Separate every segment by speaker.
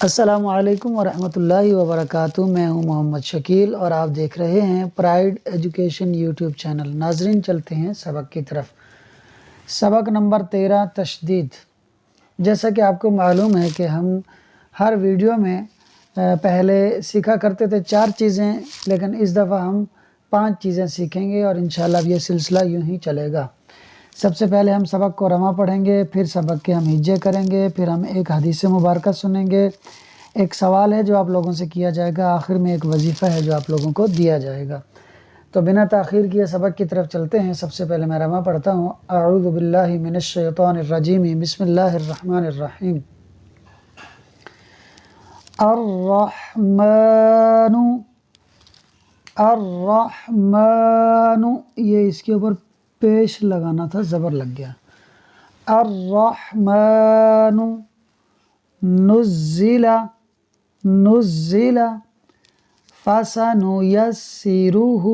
Speaker 1: السلام علیکم ورحمة اللہ وبرکاتہ۔ میں ہوں محمد شکیل اور آپ دیکھ رہے ہیں پرائڈ ایجوکیشن یوٹیوب چینل۔ ناظرین چلتے ہیں سبق کی طرف۔ سبق نمبر 13 تشدید۔ جیسا کہ آپ کو معلوم ہے کہ ہم ہر ویڈیو میں پہلے سیکھا کرتے تھے 4 چیزیں، لیکن اس دفعہ ہم 5 چیزیں سیکھیں گے اور انشاءاللہ اب یہ سلسلہ یوں ہی چلے گا۔ سب سے پہلے ہم سبق کو رواں پڑھیں گے، پھر سبق کے ہم ہجے کریں گے، پھر ہم ایک حدیث مبارکہ سنیں گے، ایک سوال ہے جو آپ لوگوں سے کیا جائے گا، آخر میں ایک وظیفہ ہے جو آپ لوگوں کو دیا جائے گا۔ تو بنا تاخیر کیے سبق کی طرف چلتے ہیں۔ سب سے پہلے میں رواں پڑھتا ہوں۔ اعوذ باللہ من الشیطان الرجیم، بسم اللہ الرحمن الرحیم۔ الرحمن، الرحمن، یہ اس کے اوپر پیش لگانا تھا، زبر لگ گیا۔ الرحمن، نزل، نزل، فسنيسره،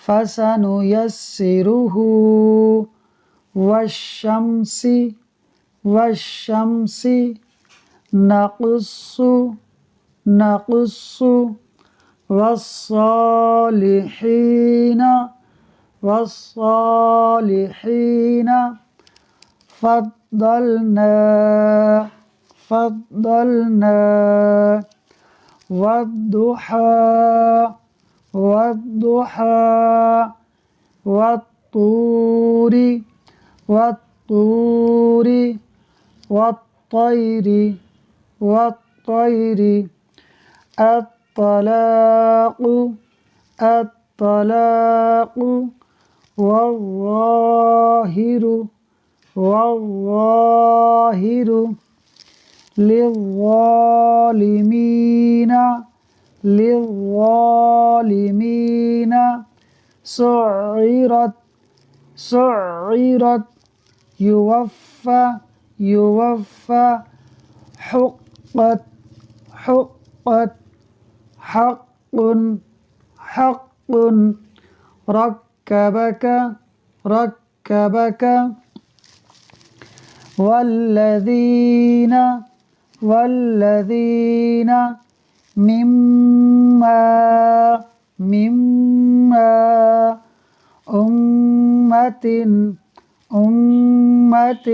Speaker 1: فسنيسره، والشمس، والشمس، نقص، نقص، والصالحين، والصالحين، فضلنا، فضلنا، والضحى، والضحى، والطور، والطور، والطير، والطير، الطلاق، الطلاق، والظاهر، والظاهر، للظالمين، للظالمين، سعرت، سعرت، يوفى، يوفى، حقت، حقت، حق، حق، ركبك، ركبك، والذين، والذين، مما، مما، أمة، أمة،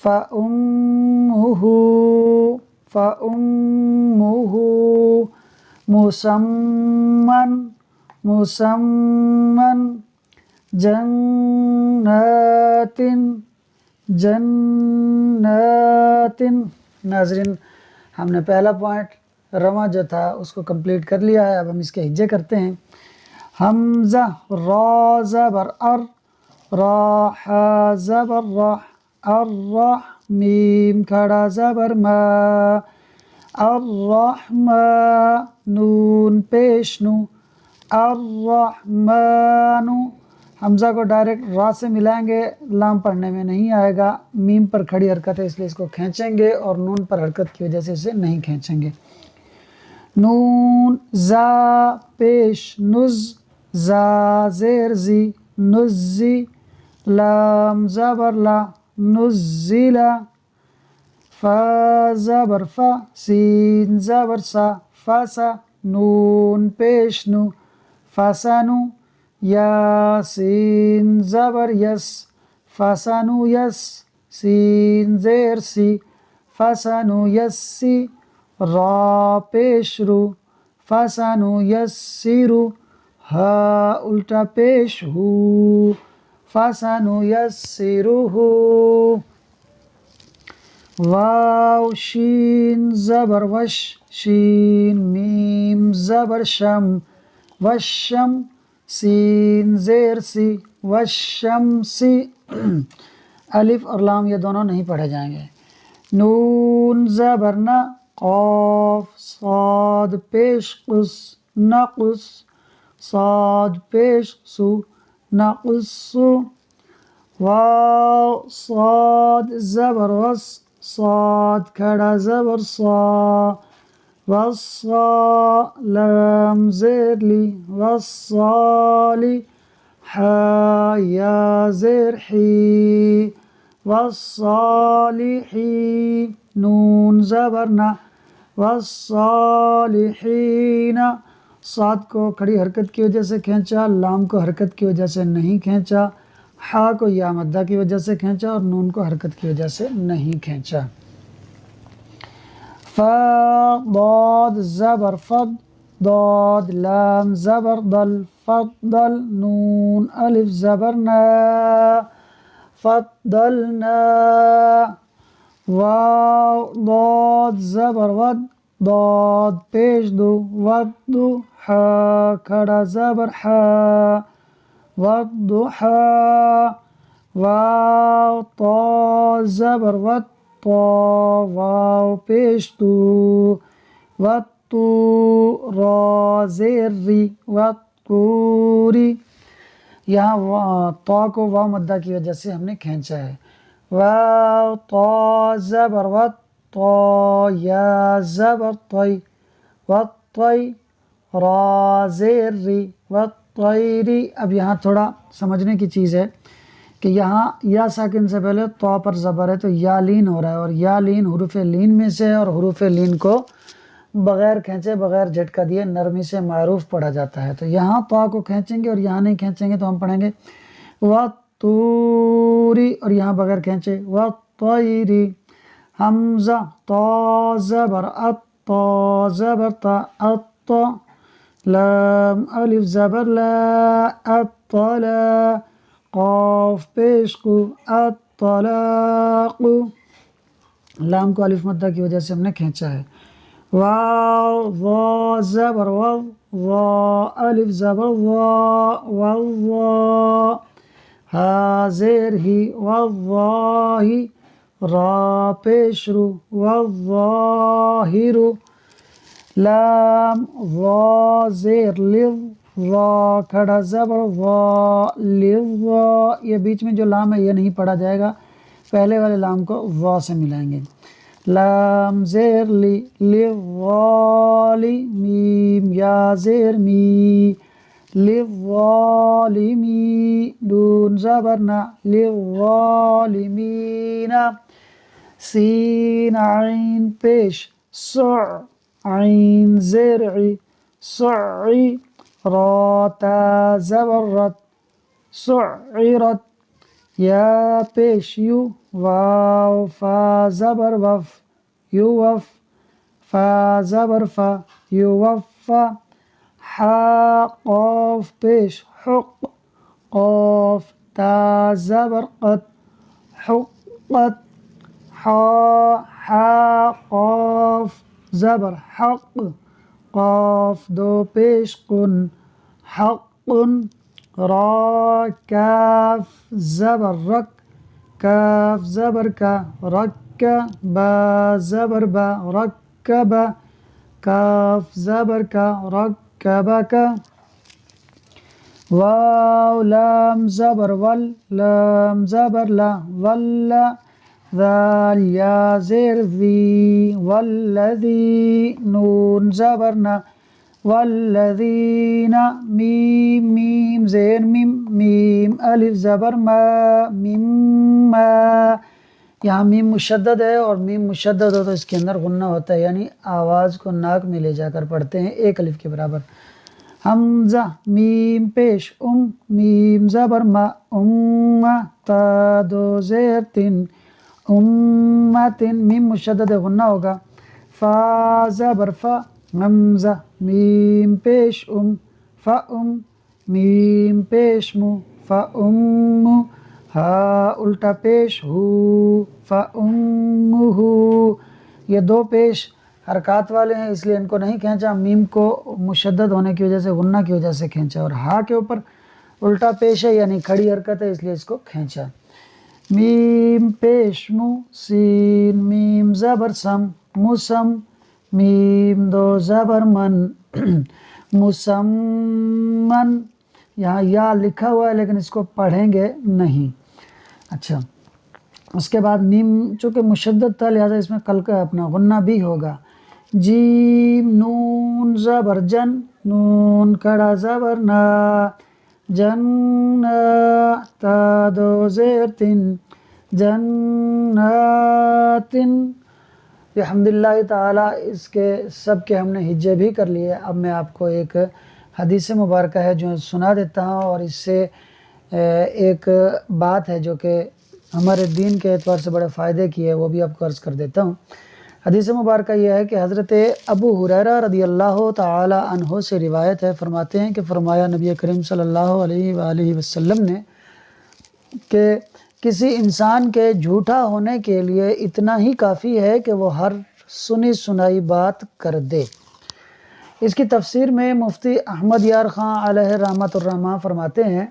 Speaker 1: فأمه، فأمه، مسمى، مسمى، جنات، جنات۔ ناظرین ہم نے پہلا پوائنٹ رواں جو تھا اس کو کمپلیٹ کر لیا ہے، اب ہم اس کے ہجے کرتے ہیں۔ حمزہ، را زبر ار، را ح زبر رح، الرح، میم کھڑا زبر ما، الرحمن، نون پیش نو، الرحمن، حمزہ کو ڈائریکٹ را سے ملائیں گے، لام پڑھنے میں نہیں آئے گا، میم پر کھڑی حرکت ہے اس لیے اس کو کھینچیں گے، اور نون پر حرکت کی وجہ سے اسے نہیں کھینچیں گے۔ نون زا پیش نز، زا زیر زی، نزی، لام زبر لا، نزلا، فا زبر فا، سین زبر سا، فاسا، نون پیش نو، فاسانو، یا سین زبر یس، فاسانو یس، سین زیر سی، فاسانو یسی، را پیش رو، فاسانو یسیرو، ہا الٹا پیش ہو، فاسانو یسیرو ہو، واو شین زبر وش، شین میم زبر شم، وشم، سین زیر سی، والشمسی، الف اور لام یہ دونوں نہیں پڑھے جائیں گے۔ نون زبر نا، قاف، صاد پیش قص، نقص، صاد پیش سو، نقصو، واو صاد زبر وس، صاد کھڑا زبر صا، والصا، لام زیر لی، والصالی، حا یا زیر حی، والصالحی، نون زبر نا، والصالحین، صاد کو کھڑی حرکت کی وجہ سے کھینچا، لام کو حرکت کی وجہ سے نہیں کھینچا، ہا کو یا مدہ کی وجہ سے کھینچا اور نون کو حرکت کی وجہ سے نہیں کھینچا۔ فا ضاد زبر فض، ضاد لام زبر ضل فضل، نون الف زبر نا فضلنا، واو ضاد زبر ود، ضاد پیش دو ودو، ہا کھڑا زبر ہا والضحى، واو طا زبر ود، طا واو پیش تو والطور، را زیر ری والطوری، یہاں طا کو واو مدہ کی وجہ سے ہم نے کھینچا ہے، واو طا زبر ود، طا یا زبر طی والطی، را زیر ری والطیری۔ اب یہاں تھوڑا سمجھنے کی چیز ہے کہ یہاں یا ساکن سے پہلے طا پر زبر ہے تو یا لین ہو رہا ہے، اور یا لین حروف لین میں سے ہے، اور حروف لین کو بغیر کھینچے بغیر جھٹکا دیے نرمی سے معروف پڑھا جاتا ہے، تو یہاں طا کو کھینچیں گے اور یہاں نہیں کھینچیں گے تو ہم پڑھیں گے والطوری، اور یہاں بغیر کھینچے والطیری، حمزہ طا زبر ات، طا زبر تا الطا، لام الف زبر لا الطلا، قاف پیش قو الطلاق، لام کو الف مدہ کی وجہ سے ہم نے کھینچا ہے، واو ضا زبر وض، ضا الف زبر ضا والضا، ہا زیر ہی والظاہی، را پیش رو والظاہر، لام ضا زیر لظ، ضا کھڑا زبر ضا لظا، یہ بیچ میں جو لام ہے یہ نہیں پڑھا جائے گا، پہلے والے لام کو ضا سے ملائیں گے، لام زیر لی لظالی، میم یا زیر می لظالمی، نون زبر نا لظالمین، سین عین پیش سع، عین زیر عی سعی، را تا زبر رت سعرت، یا پیش یو، واو فا زبر وف یوف، فا زبر فا یوفا، حا قاف پیش حق، قاف تا زبر قد حقت، حا قاف زبر حق، قاف دو پیش قن حق، را کاف زبر رک، کاف زبر کا رک، با زبر با رکب، کاف زبر کا رکبک، واو لام زبر ول، لام زبر لا ول، ذال یا زیر ذی والذی، نون زبر نا والذین، میم میم زیر میم، میم الف زبر ما مما، یہاں میم مشدد ہے اور میم مشدد ہو تو اس کے اندر غنہ ہوتا ہے، یعنی آواز کو ناک میں لے جا کر پڑھتے ہیں ایک الف کے برابر، حمزہ میم پیش میم زبر ما تا دو زیر تن امتن، میم مشدد غنہ ہوگا، فا زبر فا حمزہ میم پیش فا میم پیش مو فا ہا الٹا پیش ہو فا یہ دو پیش حرکات والے ہیں اس لیے ان کو نہیں کھینچا، میم کو مشدد ہونے کی وجہ سے غنہ کی وجہ سے کھینچا، اور ہا کے اوپر الٹا پیش ہے یعنی کھڑی حرکت ہے اس لیے اس کو کھینچا، میم پیش مو، سین میم زبر سم مسم، میم دو زبر من مسمن، یہاں یا لکھا ہوا ہے لیکن اس کو پڑھیں گے نہیں۔ اچھا، اس کے بعد میم چونکہ مشدد تھا لہٰذا اس میں کل کا اپنا غنہ بھی ہوگا، جیم نون زبر جن، نون کھڑا زبر نا، جن تا دو زیر تن جناتن، الحمدللہ تعالی اس کے سب کے ہم نے حجے بھی کر لیے۔ اب میں آپ کو ایک حدیث مبارکہ ہے جو سنا دیتا ہوں، اور اس سے ایک بات ہے جو کہ ہمارے دین کے اعتبار سے بڑے فائدے کی ہے، وہ بھی آپ کو عرض کر دیتا ہوں۔ حدیث مبارکہ یہ ہے کہ حضرت ابو ہریرہ رضی اللہ تعالی عنہ سے روایت ہے، فرماتے ہیں کہ فرمایا نبی کریم صلی اللہ علیہ وآلہ وسلم نے کہ کسی انسان کے جھوٹا ہونے کے لیے اتنا ہی کافی ہے کہ وہ ہر سنی سنائی بات کر دے۔ اس کی تفسیر میں مفتی احمد یار خان علیہ رحمۃ الرحمٰ فرماتے ہیں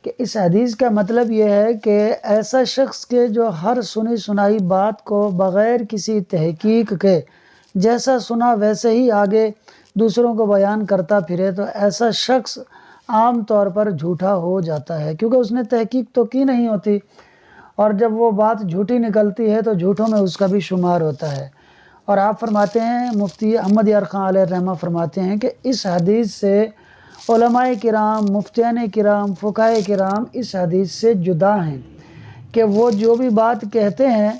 Speaker 1: کہ اس حدیث کا مطلب یہ ہے کہ ایسا شخص کے جو ہر سنی سنائی بات کو بغیر کسی تحقیق کے جیسا سنا ویسے ہی آگے دوسروں کو بیان کرتا پھرے، تو ایسا شخص عام طور پر جھوٹا ہو جاتا ہے، کیونکہ اس نے تحقیق تو کی نہیں ہوتی، اور جب وہ بات جھوٹی نکلتی ہے تو جھوٹوں میں اس کا بھی شمار ہوتا ہے۔ اور آپ فرماتے ہیں، مفتی احمد یار خان علیہ الرحمہ فرماتے ہیں کہ اس حدیث سے علماء کرام، مفتیان کرام، فقہاء کرام اس حدیث سے جدا ہیں کہ وہ جو بھی بات کہتے ہیں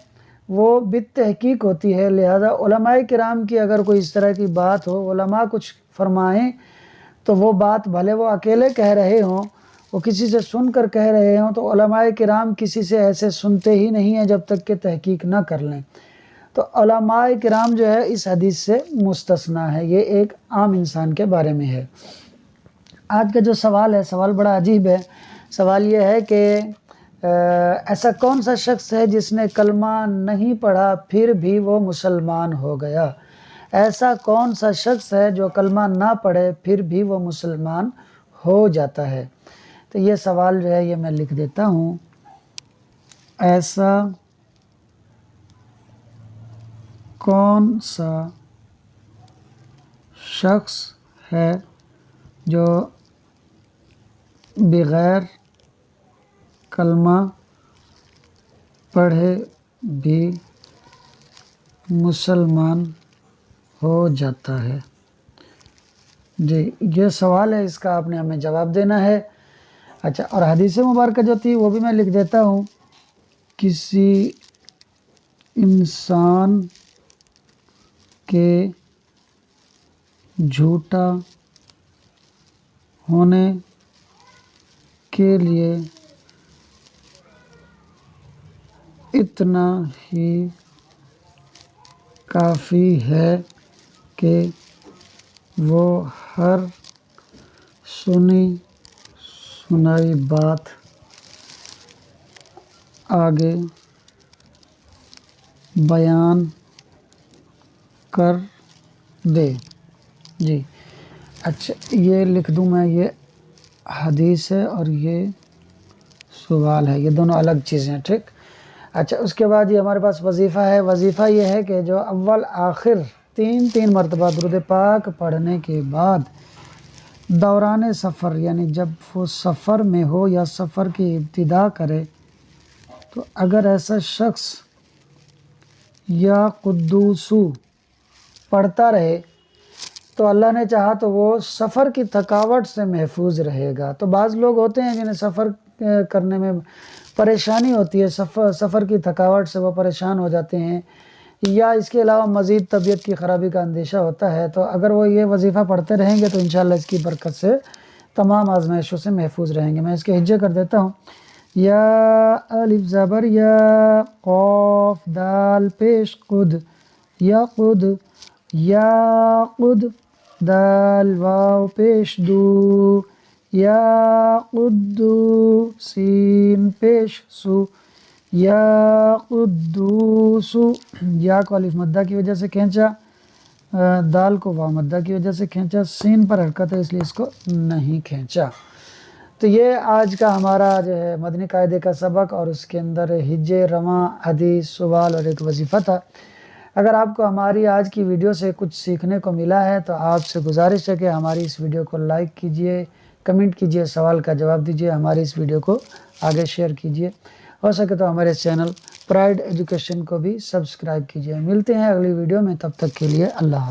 Speaker 1: وہ بالتحقیق ہوتی ہے، لہذا علماء کرام کی اگر کوئی اس طرح کی بات ہو، علماء کچھ فرمائیں تو وہ بات بھلے وہ اکیلے کہہ رہے ہوں، وہ کسی سے سن کر کہہ رہے ہوں، تو علماء کرام کسی سے ایسے سنتے ہی نہیں ہیں جب تک کہ تحقیق نہ کر لیں۔ تو علماء کرام جو ہے اس حدیث سے مستثنا ہے، یہ ایک عام انسان کے بارے میں ہے۔ آج کا جو سوال ہے، سوال بڑا عجیب ہے۔ سوال یہ ہے کہ ایسا کون سا شخص ہے جس نے کلمہ نہیں پڑھا پھر بھی وہ مسلمان ہو گیا؟ ایسا کون سا شخص ہے جو کلمہ نہ پڑھے پھر بھی وہ مسلمان ہو جاتا ہے؟ تو یہ سوال جو ہے یہ میں لکھ دیتا ہوں۔ ایسا کون سا شخص ہے جو بغیر کلمہ پڑھے بھی مسلمان ہو جاتا ہے؟ جی یہ سوال ہے، اس کا آپ نے ہمیں جواب دینا ہے۔ اچھا، اور حدیث مبارکہ جو تھی وہ بھی میں لکھ دیتا ہوں۔ کسی انسان کے جھوٹا ہونے کے لیے اتنا ہی کافی ہے کہ وہ ہر سنی سنائی بات آگے بیان کر دے۔ جی اچھا، یہ لکھ دوں میں، یہ حدیث ہے اور یہ سوال ہے، یہ دونوں الگ چیزیں ہیں، ٹھیک۔ اچھا، اس کے بعد یہ ہمارے پاس وظیفہ ہے۔ وظیفہ یہ ہے کہ جو اول آخر تین مرتبہ درود پاک پڑھنے کے بعد دوران سفر، یعنی جب وہ سفر میں ہو یا سفر کی ابتدا کرے، تو اگر ایسا شخص یا قدوسو پڑھتا رہے تو اللہ نے چاہا تو وہ سفر کی تھکاوٹ سے محفوظ رہے گا۔ تو بعض لوگ ہوتے ہیں جنہیں سفر کرنے میں پریشانی ہوتی ہے، سفر کی تھکاوٹ سے وہ پریشان ہو جاتے ہیں، یا اس کے علاوہ مزید طبیعت کی خرابی کا اندیشہ ہوتا ہے، تو اگر وہ یہ وظیفہ پڑھتے رہیں گے تو انشاءاللہ اس کی برکت سے تمام آزمائشوں سے محفوظ رہیں گے۔ میں اس کے ہجے کر دیتا ہوں۔ یا الف زبر یا، قاف دال پیش قد، یا قد، یا قد دال واو پیش دو، یا قدو سین پیش سو، یا قدوسو، یا کو الف مدہ کی وجہ سے کھینچا، دال کو واو مدہ کی وجہ سے کھینچا، سین پر حرکت ہے اس لیے اس کو نہیں کھینچا۔ تو یہ آج کا ہمارا جو ہے مدنی قاعدے کا سبق، اور اس کے اندر ہجے، رواں، حدیث، سوال اور ایک وظیفہ تھا۔ اگر آپ کو ہماری آج کی ویڈیو سے کچھ سیکھنے کو ملا ہے تو آپ سے گزارش ہے کہ ہماری اس ویڈیو کو لائک کیجئے، کمنٹ کیجئے، سوال کا جواب دیجئے، ہماری اس ویڈیو کو آگے شیئر کیجئے، ہو سکے تو ہمارے چینل پرائڈ ایجوکیشن کو بھی سبسکرائب کیجئے۔ ملتے ہیں اگلی ویڈیو میں، تب تک کے لیے اللہ حافظ۔